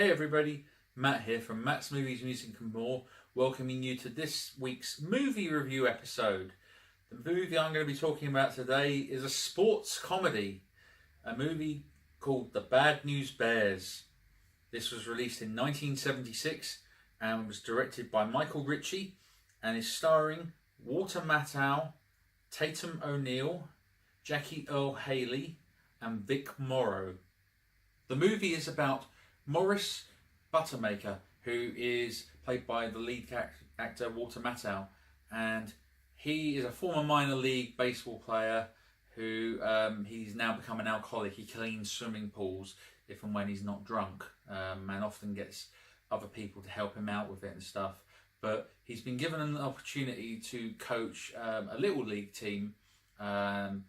Hey everybody, Matt here from Matt's Movies, Music and More, welcoming you to this week's movie review episode. The movie I'm going to be talking about today is a sports comedy, a movie called The Bad News Bears. This was released in 1976 and was directed by Ritchie and is starring Walter Matthau, Tatum O'Neal, Jackie Earle Haley and Vic Morrow. The movie is about Morris Buttermaker, who is played by the lead actor Walter Matthau, and he is a former minor league baseball player who he's now become an alcoholic. He cleans swimming pools if and when he's not drunk, and often gets other people to help him out with it and stuff. But he's been given an opportunity to coach a little league team, and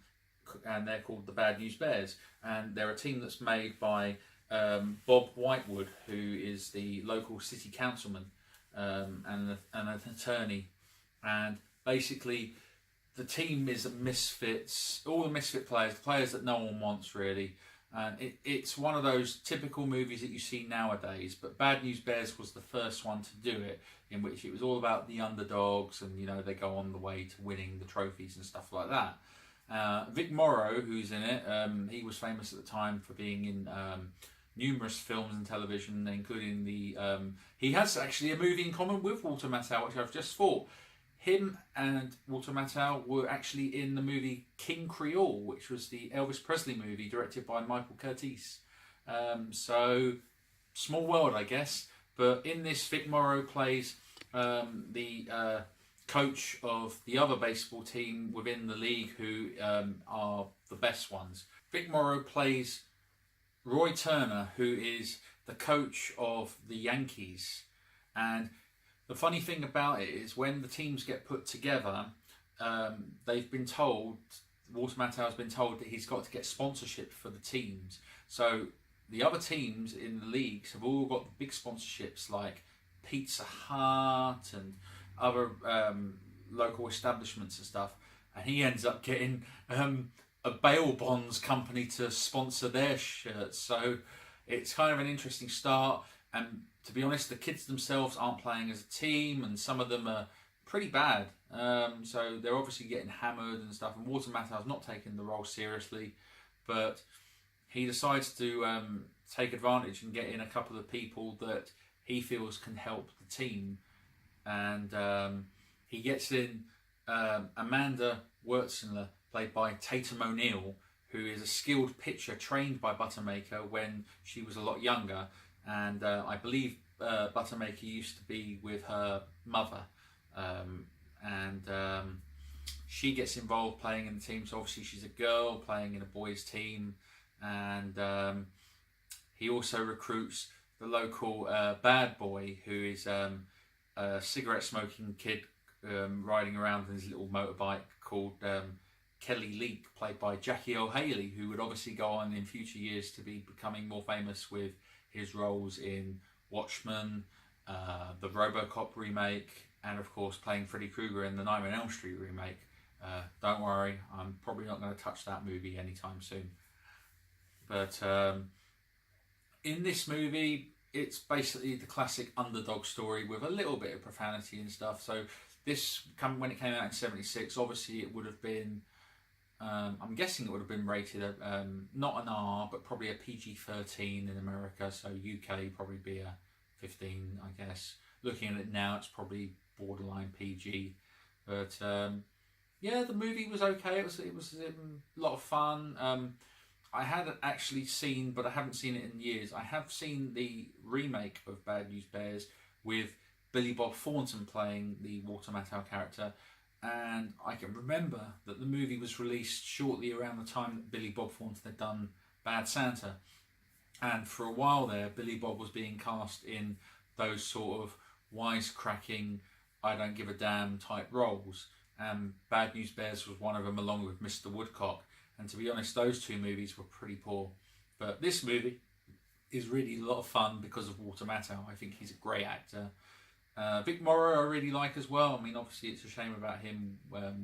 they're called the Bad News Bears, and they're a team that's made by Bob Whitewood, who is the local city councilman and an attorney, and basically the team is misfits, all the misfit players that no one wants really, and it's one of those typical movies that you see nowadays, but Bad News Bears was the first one to do it, in which it was all about the underdogs and, you know, they go on the way to winning the trophies and stuff like that. Vic Morrow, who's in it, he was famous at the time for being in numerous films and television, including he has actually a movie in common with Walter Matthau, which I've just thought. Him and Walter Matthau were actually in the movie King Creole, which was the Elvis Presley movie directed by Michael Curtiz. So, small world, I guess. But in this, Vic Morrow plays the coach of the other baseball team within the league, who are the best ones. Vic Morrow plays Roy Turner, who is the coach of the Yankees. And the funny thing about it is when the teams get put together, they've been told, Walter Matthau has been told that he's got to get sponsorship for the teams. So the other teams in the leagues have all got big sponsorships like Pizza Hut and other local establishments and stuff. And he ends up getting a bail bonds company to sponsor their shirts. So it's kind of an interesting start, and to be honest, the kids themselves aren't playing as a team, and some of them are pretty bad, so they're obviously getting hammered and stuff, and Walter Matthau's not taking the role seriously, but he decides to take advantage and get in a couple of people that he feels can help the team, and he gets in Amanda Wurtzler, played by Tatum O'Neal, who is a skilled pitcher trained by Buttermaker when she was a lot younger, and I believe Buttermaker used to be with her mother, and she gets involved playing in the team. So obviously she's a girl playing in a boys team, and he also recruits the local bad boy, who is a cigarette smoking kid riding around in his little motorbike called Kelly Leak, played by Jackie Earle Haley, who would obviously go on in future years to be becoming more famous with his roles in Watchmen, the RoboCop remake, and of course playing Freddy Krueger in the Nightmare on Elm Street remake. Don't worry, I'm probably not going to touch that movie anytime soon. But in this movie, it's basically the classic underdog story with a little bit of profanity and stuff. So this, when it came out in '76, obviously it would have been, I'm guessing it would have been rated not an R, but probably a PG-13 in America. So UK probably be a 15, I guess. Looking at it now, it's probably borderline PG. But yeah, the movie was okay. It was a lot of fun. I had actually seen, but I haven't seen it in years, I have seen the remake of Bad News Bears with Billy Bob Thornton playing the Walter Matthau character, and I can remember that the movie was released shortly around the time that Billy Bob Thornton had done Bad Santa, and for a while there Billy Bob was being cast in those sort of wisecracking, I don't give a damn type roles, and Bad News Bears was one of them, along with Mr. Woodcock. And to be honest, those two movies were pretty poor. But this movie is really a lot of fun because of Walter Matthau. I think he's a great actor. Vic Morrow I really like as well. I mean, obviously it's a shame about him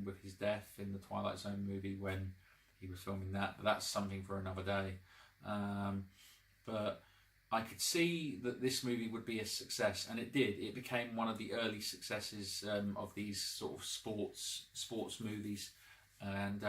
with his death in the Twilight Zone movie when he was filming that. But that's something for another day. But I could see that this movie would be a success, and it did. It became one of the early successes of these sort of sports movies, and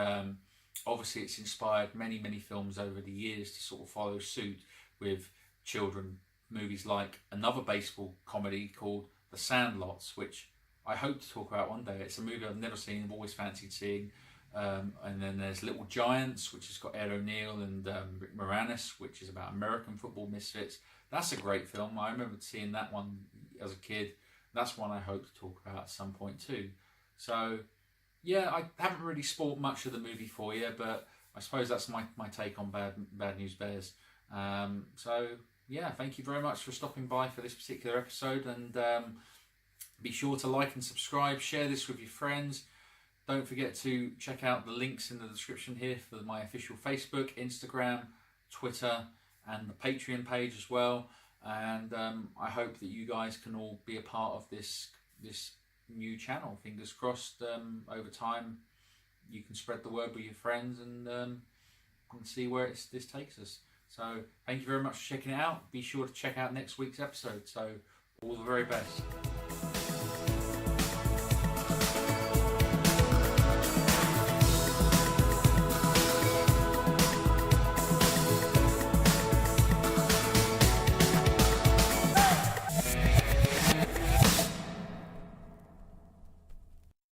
obviously it's inspired many films over the years to sort of follow suit with children movies, like another baseball comedy called The Sandlots, which I hope to talk about one day. It's a movie I've never seen, I've always fancied seeing. And then there's Little Giants, which has got Ed O'Neill and Rick Moranis, which is about American football misfits. That's a great film. I remember seeing that one as a kid. That's one I hope to talk about at some point too. So, yeah, I haven't really spoiled much of the movie for you, but I suppose that's my take on Bad News Bears. So, yeah, thank you very much for stopping by for this particular episode, and be sure to like and subscribe, share this with your friends. Don't forget to check out the links in the description here for my official Facebook, Instagram, Twitter, and the Patreon page as well. And I hope that you guys can all be a part of this new channel. Fingers crossed, over time you can spread the word with your friends and see where this takes us. So thank you very much for checking it out. Be sure to check out next week's episode. So all the very best.